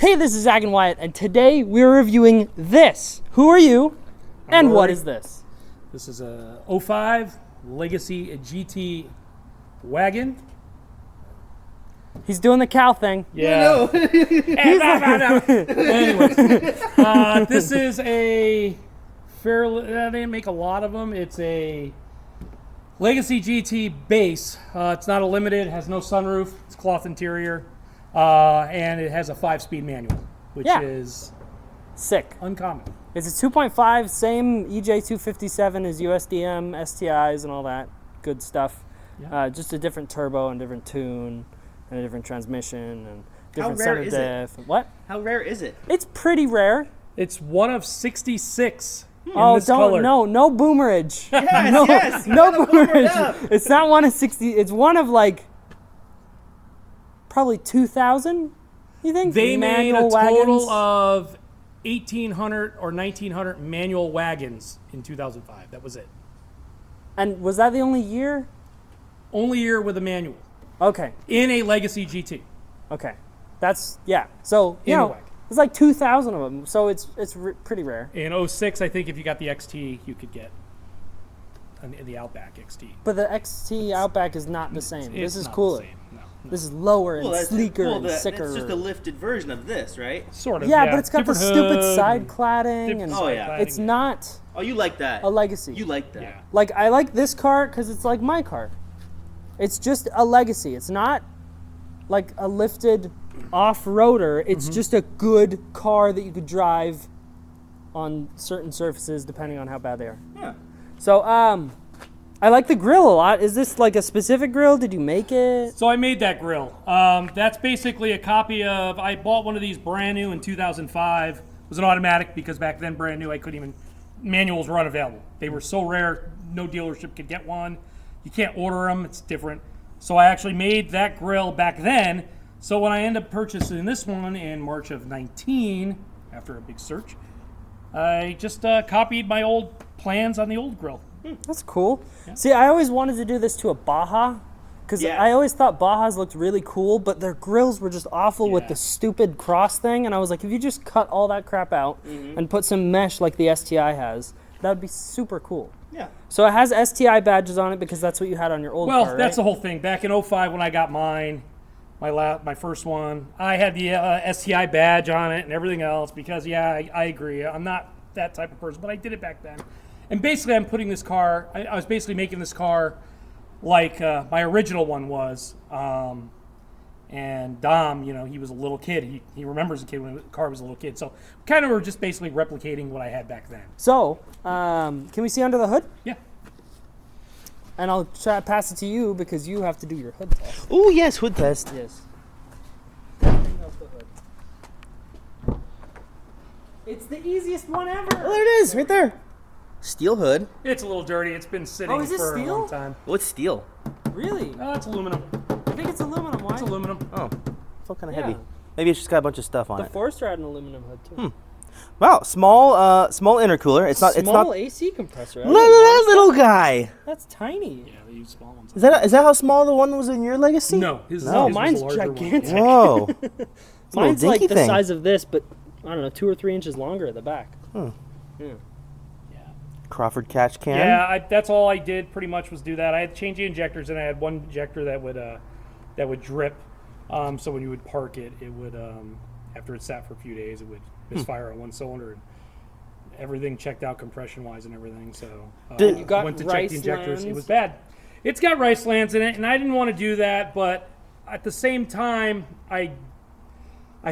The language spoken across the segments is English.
Hey, this is Zach and Wyatt, and today we're reviewing this. Who are you, and what is this? This is a 05 Legacy GT wagon. He's doing the cow thing. Yeah. Anyways, this is a fairly, they didn't make a lot of them. It's a Legacy GT base. It's not a limited, it has no sunroof, it's cloth interior, and it has a 5-speed manual, which is sick. uncommon. It's a 2.5, same EJ257 as USDM, STIs, and all that good stuff. Yeah. Just a different turbo and different tune, and a different transmission, and different center diff. What? How rare is it? It's pretty rare. It's one of 66 in Oh, this color. no boomerage. Yes, No boomerage. It's not one of 60. It's one of like probably 2,000. You think? They made a Manual total wagons? of 1,800 or 1,900 manual wagons in 2005. That was it. And was that the only year? Only year with a manual Okay. in a Legacy GT. Okay. That's So you In a know, wagon. it's like 2,000 of them. So it's pretty rare. In 06, I think if you got the XT, you could get the Outback XT. But the XT Outback is not the same. This is not the cooler. same. No. This is lower and that's sleeker and that's sicker. just a lifted version of this, right? Sort of. Yeah, but it's got the Different stupid hood side and cladding, and different Oh, side yeah. cladding. it's not Oh, you like that? a Legacy. You like that? Yeah. Like, I like this car because it's like my car. It's just a Legacy. It's not like a lifted off-roader. It's just a good car that you could drive on certain surfaces depending on how bad they are. Yeah. So, I like the grill a lot. Is this like a specific grill? Did you make it? So I made that grill. That's basically a copy of, I bought one of these brand new in 2005. It was an automatic because back then brand new, I couldn't even, manuals were unavailable. They were so rare, no dealership could get one. You can't order them, it's different. So I actually made that grill back then. So when I ended up purchasing this one in March of 19, after a big search, I just copied my old plans on the old grill. That's cool. Yeah. See, I always wanted to do this to a Baja because I always thought Bajas looked really cool, but their grills were just awful with the stupid cross thing. And I was like, if you just cut all that crap out and put some mesh like the STI has, that would be super cool. Yeah. So it has STI badges on it because that's what you had on your old car, Well, that's the whole thing. Back in 05 when I got mine, my first one, I had the STI badge on it and everything else because, I agree. I'm not that type of person, but I did it back then. And basically, I'm putting this car, I was basically making this car like my original one was. And Dom, he was a little kid. He remembers a kid when the car was a little kid. So kind of were just basically replicating what I had back then. So, can we see under the hood? Yeah. And I'll try to pass it to you because you have to do your hood test. Oh yes, hood test. Yes. It's the easiest one ever. Oh, there it is, right there. Steel hood. It's a little dirty. It's been sitting Oh, is it for a steel? long time. What's steel? Really? Oh, it's aluminum. I think it's aluminum. Why? It's aluminum. Oh, felt kind of Yeah. heavy. Maybe it's just got a bunch of stuff on The it. Forester had an aluminum hood too. Wow, small intercooler. It's not. Small AC compressor. I Look at didn't that know. little guy. That's tiny. Yeah, they use small ones. Is that how small the one was in your Legacy? No, his No, his was mine's a larger one. gigantic. Whoa. It's a little Mine's like dinky the thing. size of this, but I don't know, 2 or 3 inches longer at the back. Yeah. Crawford catch can. Yeah, that's all I did pretty much was do that. I had to change the injectors, and I had one injector that would drip. So when you would park it, it would after it sat for a few days, it would misfire on one cylinder. And everything checked out compression-wise and everything. So You got went to rice check the injectors. It lands? was bad. It's got rice lands in it, and I didn't want to do that. But at the same time, I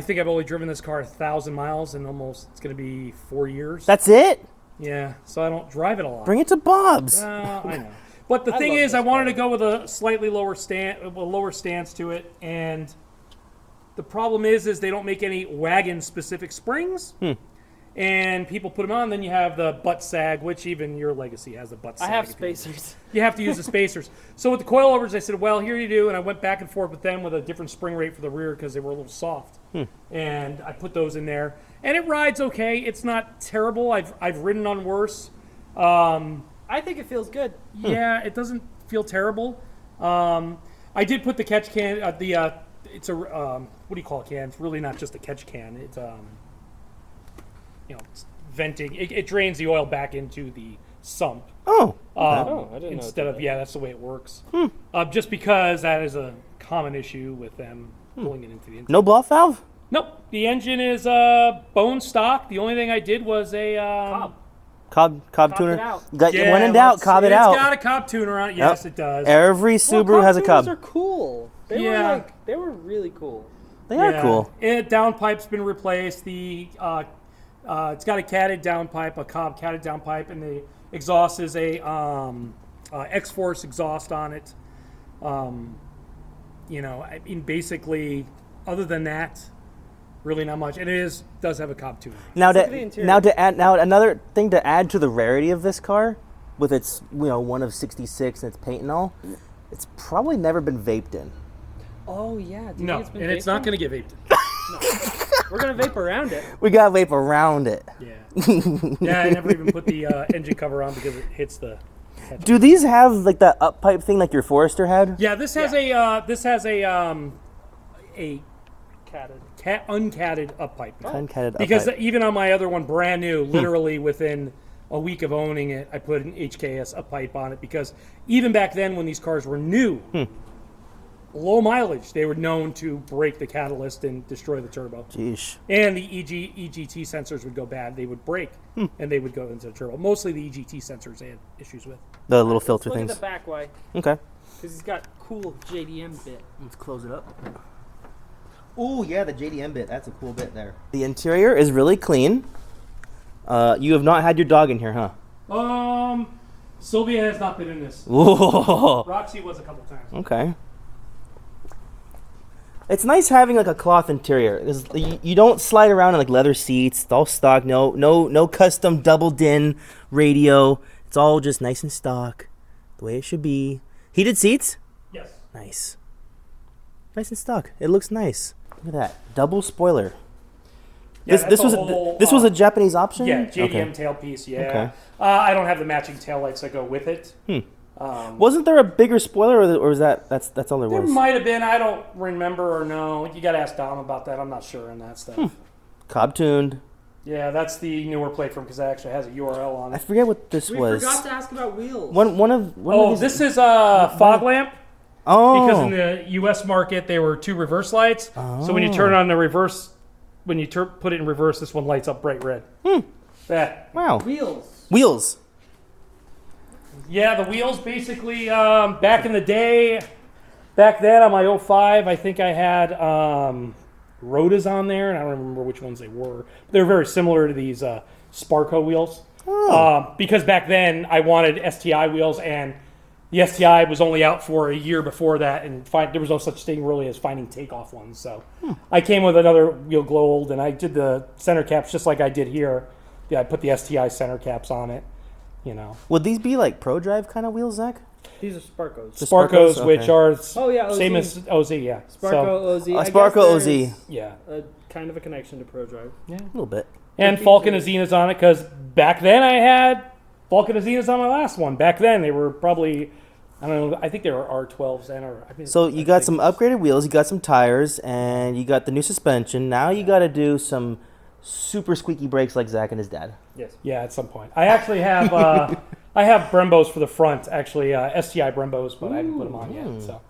think I've only driven this car 1,000 miles, and it's going to be 4 years. That's it? Yeah, so I don't drive it a lot. Bring it to Bob's. I know. But the thing love is, this I wanted car. to go with a slightly lower stance to it, and the problem is they don't make any wagon-specific springs, and people put them on. Then you have the butt sag, which even your Legacy has the butt sag. I have if you- spacers. You have to use the spacers. So with the coilovers, I said, well, here you do, and I went back and forth with them with a different spring rate for the rear because they were a little soft, and I put those in there, and it rides okay. It's not terrible. I've ridden on worse. I think it feels good. Yeah, it doesn't feel terrible. I did put the catch can, the it's a what do you call a can? It's really not just a catch can. It's it's venting. It drains the oil back into the sump. Oh. I didn't know Instead it of did that's the way it works. Just because that is a common issue with them pulling it into the engine. No bluff valve? Nope. The engine is bone stock. The only thing I did was a Cob tuner. it out. When in doubt, cob it out. It's got a cob tuner on it. Yes, it does. Every Subaru has a Cob cob. tuners are cool. They were really cool. They are cool. Downpipe's been replaced. The it's got a catted downpipe, a cob catted downpipe, and the exhaust is a X-Force exhaust on it. I mean, basically, other than that, really not much. And it does have a cob tuner. Now another thing to add to the rarity of this car, with its one of 66 and its paint and all, it's probably never been vaped in. Oh yeah. No, and it's not going to get vaped. No. We're gonna vape around it. We got vape around it. Yeah, I never even put the engine cover on because it hits the. Do these have like that up pipe thing like your Forester had? Yeah, this has a uncatted up pipe. Uncatted up Because pipe. even on my other one, brand new, literally within a week of owning it, I put an HKS up pipe on it because even back then when these cars were new, low mileage, they were known to break the catalyst and destroy the turbo. Jeez. And the EGT sensors would go bad. They would break and they would go into the turbo. Mostly the EGT sensors they had issues with. The little filter Look things. at the back way, Okay. because he's got cool JDM bit. Let's close it up. Oh yeah, the JDM bit. That's a cool bit there. The interior is really clean. You have not had your dog in here, huh? Sylvia has not been in this. Whoa. Roxy was a couple times. Okay. It's nice having like a cloth interior. You don't slide around in like leather seats. It's all stock. No custom double din radio. It's all just nice and stock, the way it should be. Heated seats. Yes. Nice. Nice and stock. It looks nice. Look at that double spoiler. Yeah, This was a Japanese option. Yeah, JDM Okay. tailpiece. Yeah. Okay. I don't have the matching taillights that go with it. Wasn't there a bigger spoiler, or was that's all there There was? might have been. I don't remember or know. You got to ask Dom about that. I'm not sure on that stuff. Cob tuned. Yeah, that's the newer plate from because it actually has a URL on I it. forget what this We was. forgot to ask about wheels. One of these. This is a fog lamp. Oh. Because in the U.S. market, there were two reverse lights. So when you turn on the reverse, when you put it in reverse, this one lights up bright red. Yeah. Wow. Wheels. Yeah, the wheels basically, back in the day, back then on my 05, I think I had Rotas on there, and I don't remember which ones they were. They're very similar to these Sparco wheels. Because back then I wanted STI wheels, and the STI was only out for a year before that, and there was no such thing really as finding takeoff ones. So I came with another wheel gold, and I did the center caps just like I did here. Yeah, I put the STI center caps on it. Would these be like pro drive kind of wheels, Zach? These are Sparcos. Sparcos, okay. which are same OZ. as OZ, yeah. Sparco OZ. I guess Sparco OZ. there's Yeah. A kind of a connection to Pro Drive. A little bit. And Falcon Azenas on it, because back then I had Falcon Azenas on my last one. Back then they were probably, I don't know, I think they were R12s then. So you got some upgraded wheels, you got some tires, and you got the new suspension. Now you got to do some super squeaky brakes like Zach and his dad. Yes. Yeah, at some point. I actually have I have Brembos for the front, actually, STI Brembos, but I haven't put them on yet. So.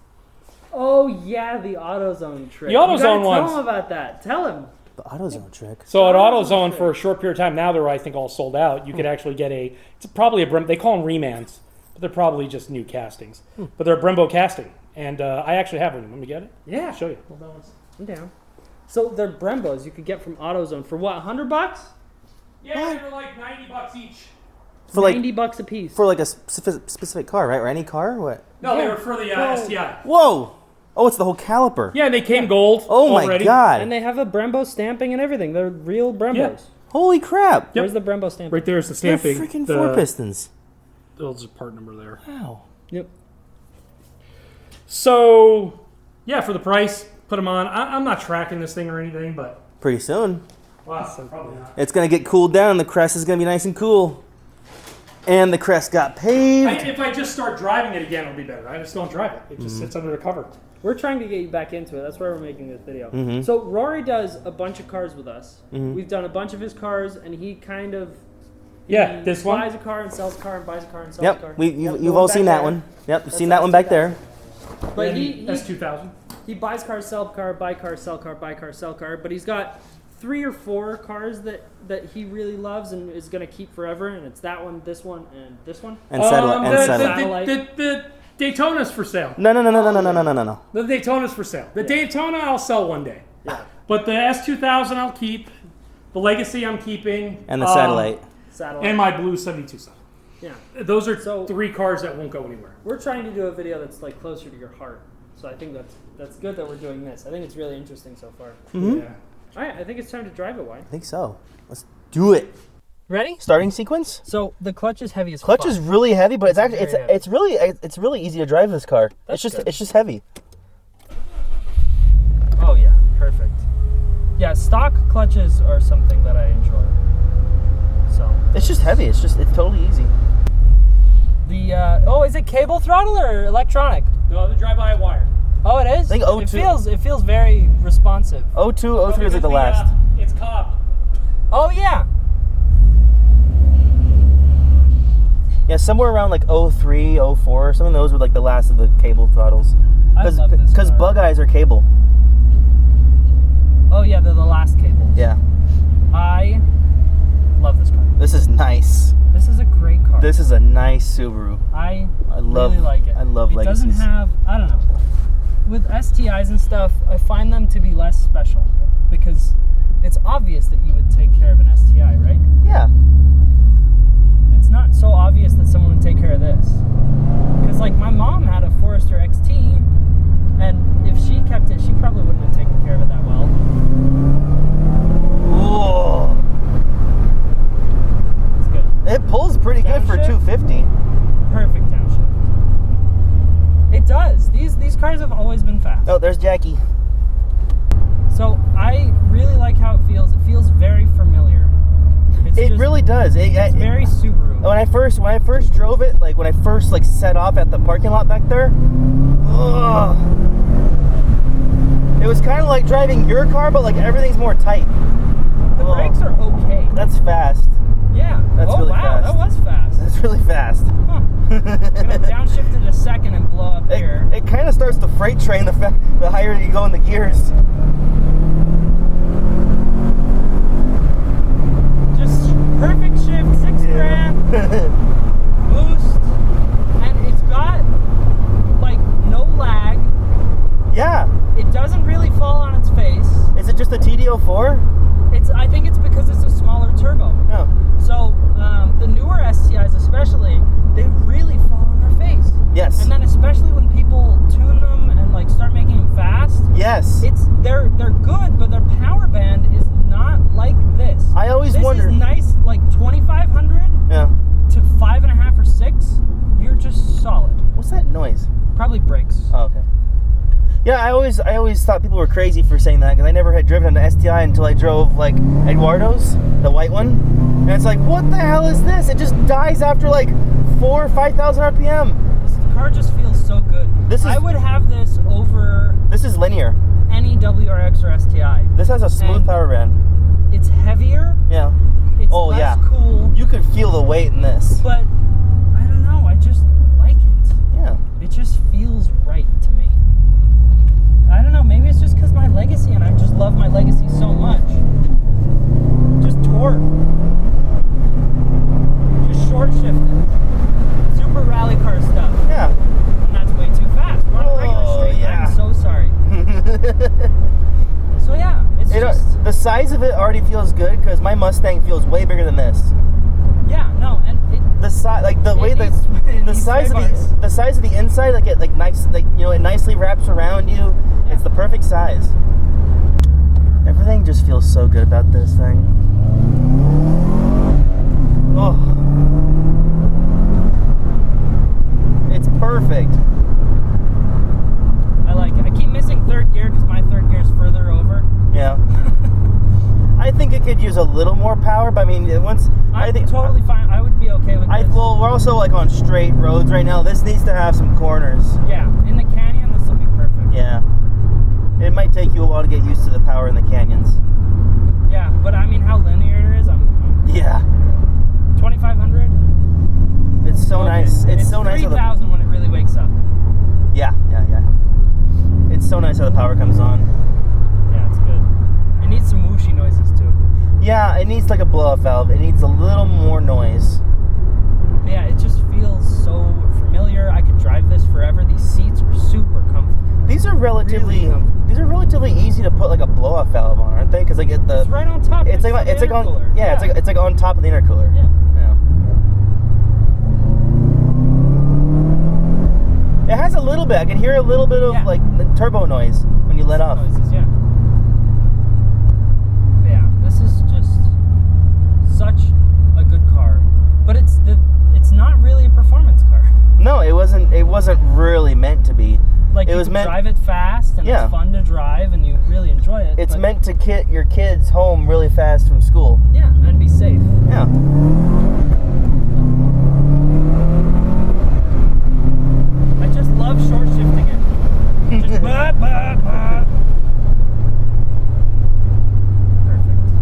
Oh yeah, the AutoZone trick. The AutoZone Tell ones. him about that. Tell him. The AutoZone trick. So at AutoZone for a short period of time, now they're I think all sold out. You could actually get it's probably a Brembo. They call them remans, but they're probably just new castings. But they're a Brembo casting, and I actually have one. Let me get it. Yeah. I'll show you. Hold on. I'm down. So they're Brembos you could get from AutoZone for what? $100? Yeah, they were like $90 each. For like $90 a piece. for like a specific car, right? Or any car? Or what? No, they Yeah. were for the Well- STI. Whoa! Oh, it's the whole caliper. Yeah, and they came gold. Oh my already. god! and they have a Brembo stamping and everything. They're real Brembos. Yeah. Holy crap! Yep. Where's the Brembo stamping? Right there's the They're stamping. freaking the, four pistons. There's a part number there. Wow. Yep. So, yeah, for the price, put them on. I'm not tracking this thing or anything, but Pretty soon, probably not. it's gonna get cooled down. The crest is gonna be nice and cool. And the crest got paved. If I just start driving it again, it'll be better. I just don't drive it. It just sits under the cover. we're trying to get you back into it. That's why we're making this video. Mm-hmm. So Rory does a bunch of cars with us. We've done a bunch of his cars, and he kind of This one. buys a car and sells a car and buys a car and sells a car. You've all seen that one. Yep, you've seen that one back there. But he S2000. He buys cars, sell car, buy car, sell car, buy car, sell car. But he's got 3 or 4 cars that he really loves and is going to keep forever. And it's that one, this one, and this one. And satellite. The Daytona's for sale. No. The Daytona's for sale. The Daytona I'll sell one day. Yeah. But the S2000 I'll keep. The Legacy I'm keeping. And the satellite. And my blue 72 Yeah. Those are 3 cars that won't go anywhere. We're trying to do a video that's like closer to your heart. So I think that's good that we're doing this. I think it's really interesting so far. Mm-hmm. Yeah. All right, I think it's time to drive it, Why? I think so. Let's do it. Ready? Starting sequence. So the clutch is heavy as Clutch fuck. is really heavy, but it's actually Very heavy. it's really easy to drive this car. That's good. It's just heavy. Oh yeah, perfect. Yeah, stock clutches are something that I enjoy. So It's just heavy. It's totally easy. the is it cable throttle or electronic? No, the drive-by-wire. Oh, it is. I think O2. It feels very responsive. 02, 03 is like the last. It's cobbed. Oh yeah. Yeah, somewhere around like 03, 04, some of those were like the last of the cable throttles. I love this Because car. bug eyes are cable. Oh yeah, they're the last cables. Yeah. I love this car. This is nice. This is a great car. This is a nice Subaru. I love- really like it. I love It Legacies. doesn't have, I don't know. With STIs and stuff, I find them to be less special because it's obvious that you would take care of an STI, right? Yeah. It's not so obvious that someone would take care of this. Because like my mom had a Forester XT, and if she kept it, she probably wouldn't have taken care of it that well. Whoa. It's good. It pulls pretty good for Downshift? 250. Perfect downshift. It does. These cars have always been fast. Oh, there's Jackie. So I really like how it feels. It feels very familiar. It really does. It's very Subaru. When I first drove it, like when I first like set off at the parking lot back there, ugh, it was kind of like driving your car, but like everything's more tight. The brakes are okay. That's fast. Yeah. That's really wow, fast. that was fast. That's really fast. Huh. Gonna downshift in a second and blow up here. It kind of starts the freight train the higher you go in the gears. Just perfect shift, 6 grand, boost, and it's got like no lag. Yeah. It doesn't really fall on its face. Is it just a TD04? I think it's because it's a smaller turbo. No. So the newer STIs especially, they really fall on their face. Yes. And then especially when people tune them and like start making them fast, Yes. they're good, but their power band is not like this. I always this wondered. This is nice, like 2,500 Yeah. to 5.5 or 6. You're just solid. What's that noise? Probably brakes. Oh, okay. Yeah, I always thought people were crazy for saying that because I never had driven an STI until I drove like Eduardo's, the white one, and it's like, what the hell is this? It just dies after like 4,000 or 5,000 RPM. This car just feels so good. I would have this over. This is linear. Any WRX or STI. This has a smooth power band. It's heavier. Yeah. It's less cool. You could feel the weight in this. But I don't know. I just like it. Yeah. It just feels right to me. I don't know. Maybe it's just because my Legacy, and I just love my Legacy so much. Just torque. Just short shifted. Super rally car stuff. Yeah. And that's way too fast. We're on a regular street. Yeah. I'm so sorry. So yeah, it's just the size of it already feels good because my Mustang feels way bigger than this. yeah, no, and The size, like the way needs- it the needs size of sidebars. the size of the inside, like it nice, like it nicely wraps around you. Yeah. It's the perfect size. Everything just feels so good about this thing. Oh, it's perfect. I like it. I keep missing third gear because my third gear is further over. Yeah. I think it could use a little more power, but I mean, I think totally fine. I would be okay with this. Well, we're also like on straight roads right now. This needs to have some corners. Yeah, in the canyon, this will be perfect. Yeah. It might take you a while to get used to the power in the canyons. Yeah, but I mean, how linear it is. Yeah. 2,500. It's so nice. It's so nice. 3,000 when it really wakes up. Yeah. It's so nice how the power comes on. Yeah, it's good. It needs some whooshy noises too. Yeah, it needs like a blow-off valve. It needs a little more noise. Yeah, it just feels so familiar. I could drive this forever. These seats are super comfortable. These are relatively easy to put like a blow-off valve on, aren't they? Because like It's right on top. it's like on it's like on top of the intercooler. Yeah. It has a little bit. I can hear a little bit of like turbo noise when you let off. Noises, yeah. Yeah, this is just such a good car, but it's not really a performance car. No, it wasn't. It wasn't really meant to be. Like, you can drive it fast, and it's fun to drive, and you really enjoy it. It's meant to get your kids home really fast from school. Yeah, and be safe. Yeah. I just love short shifting it. Just Perfect.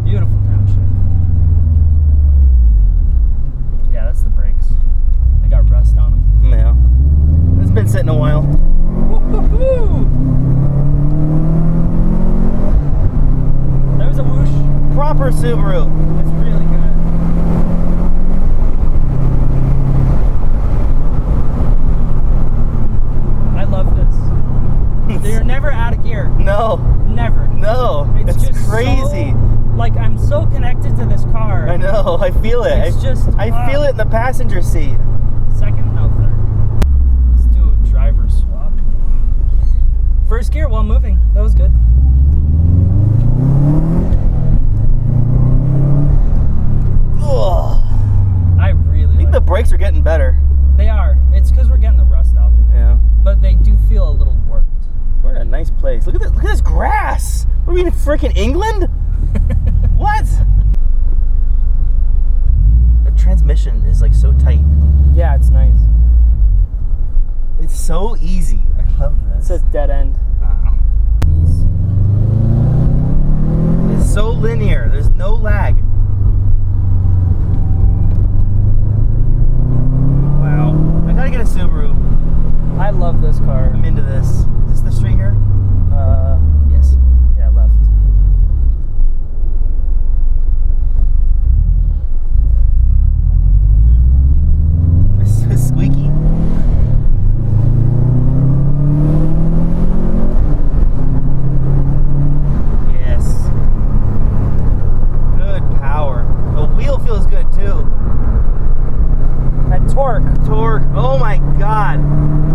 Beautiful downshift. Yeah, that's the brakes. They got rust on them. Yeah. It's been sitting a while. Woo-hoo-hoo! That was a whoosh. Proper Subaru. It's really good. I love this. They're never out of gear. No. Never. No. It's just crazy. Like, I'm so connected to this car. I know. I feel it. It's just. I feel it in the passenger seat. Second, no, third. Let's do a driver swap. First gear while moving. That was good. Ugh. I think the brakes are getting better. They are. It's because we're getting the rust off. Yeah. But they do feel a little warped. We're in a nice place. Look at this. Look at this grass. Are we in freaking England? What? The transmission is like so tight. Yeah, it's nice. It's so easy. I love this. It says dead end. It's so linear. There's no lag. Wow. I gotta get a Subaru. I love this car. I'm into this. Is this the street here? Yes. Yeah, left. It's so squeaky. Yes. Good power. The wheel feels good too. And torque. Torque. Oh my god.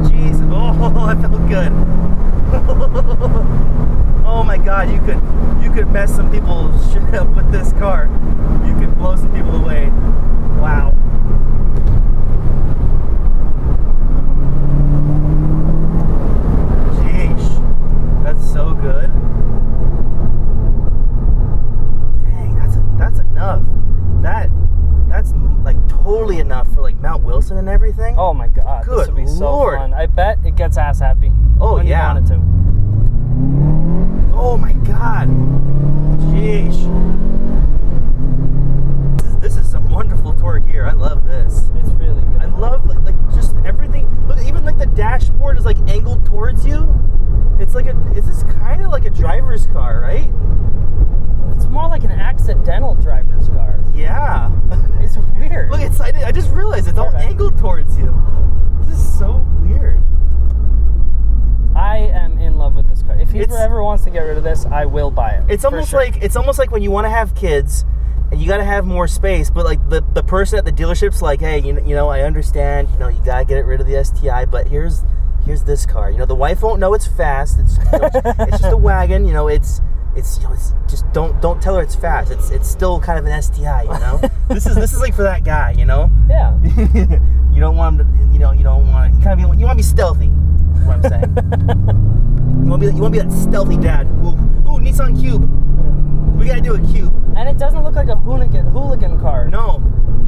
Jeez. Oh, that felt good. Oh my god, you could mess some people's shit up with this car. You could blow some people away. Wow. Jeez. That's so good. Dang, that's enough. That's like totally enough for like Mount Wilson and everything. Oh my god. Good this would be Lord. so fun. I bet it gets ass happy. Oh when yeah. You want it to. Oh my god. Jeez. This is some wonderful torque here. I love this. It's really good. I love like just everything. Look, even like the dashboard is like angled towards you. It's like is this kind of like a driver's car, right? It's more like an accidental driver's car. Yeah. It's weird. Look, I just realized it's all angled towards you. This is so weird. I am in love with this car. If he ever wants to get rid of this, I will buy it. It's almost like when you want to have kids and you got to have more space, but like the person at the dealership's like, hey, you know, I understand, you know, you got to get rid of the STI, but here's this car. You know, the wife won't know it's fast. It's it's just a wagon. You know, it's just don't tell her it's fast. It's still kind of an STI. You know, this is like for that guy. You know. Yeah. You don't want him to. You don't want to. You want to be stealthy. Is what I'm saying. You want to be that stealthy dad. Ooh, Nissan Cube. We gotta do a Cube. And it doesn't look like a hooligan car. No.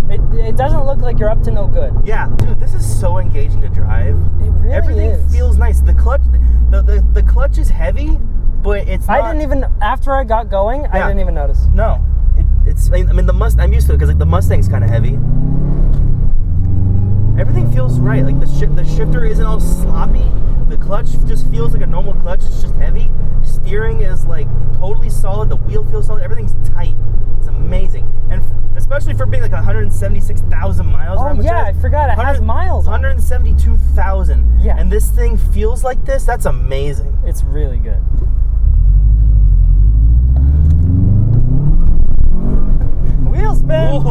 It doesn't look like you're up to no good. Yeah, dude, this is so engaging to drive. It really Everything is. feels nice. The clutch, the clutch is heavy, but it's not. I didn't even, after I got going, I Yeah. didn't even notice. No, it's. I mean, the Mustang. I'm used to it because like the Mustang's kind of heavy. Everything feels right. Like the shifter isn't all sloppy. The clutch just feels like a normal clutch. It's just heavy. Steering is like totally solid. The wheel feels solid. Everything's tight. It's amazing, and especially for being like 176,000 miles. Oh yeah, I forgot it has miles on it. 172,000. Yeah. And this thing feels like this. That's amazing. It's really good. Wheel spin.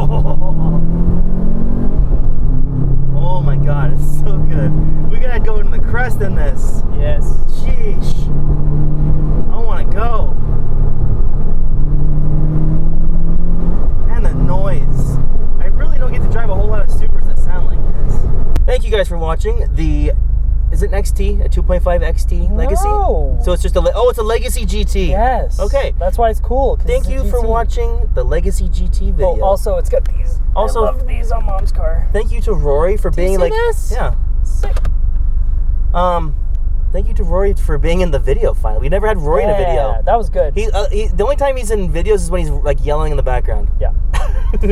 Oh my god, it's so good. We gotta go in the crest in this. Yes. Sheesh. I wanna go. And the noise. I really don't get to drive a whole lot of Subarus that sound like this. Thank you guys for watching the, is it an XT? A 2.5 XT Legacy? No. So it's just it's a Legacy GT. Yes. Okay. That's why it's cool. 'cause Thank it's a you for GT. watching the Legacy GT video. Oh, also, it's got these. Also- I love these on Mom's car. Thank you to Rory for being see like, this? yeah. Sick. Thank you to Rory for being in the video finally. We never had Rory in a Yeah, video. that was good. He the only time he's in videos is when he's like yelling in the background. Yeah. All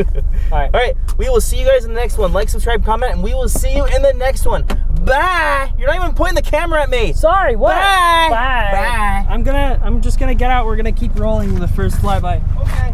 right. All right. We will see you guys in the next one. Like, subscribe, comment, and we will see you in the next one. Bye. You're not even pointing the camera at me. Sorry. What? Bye. Bye. Bye. I'm just gonna get out. We're gonna keep rolling with the first flyby. Okay.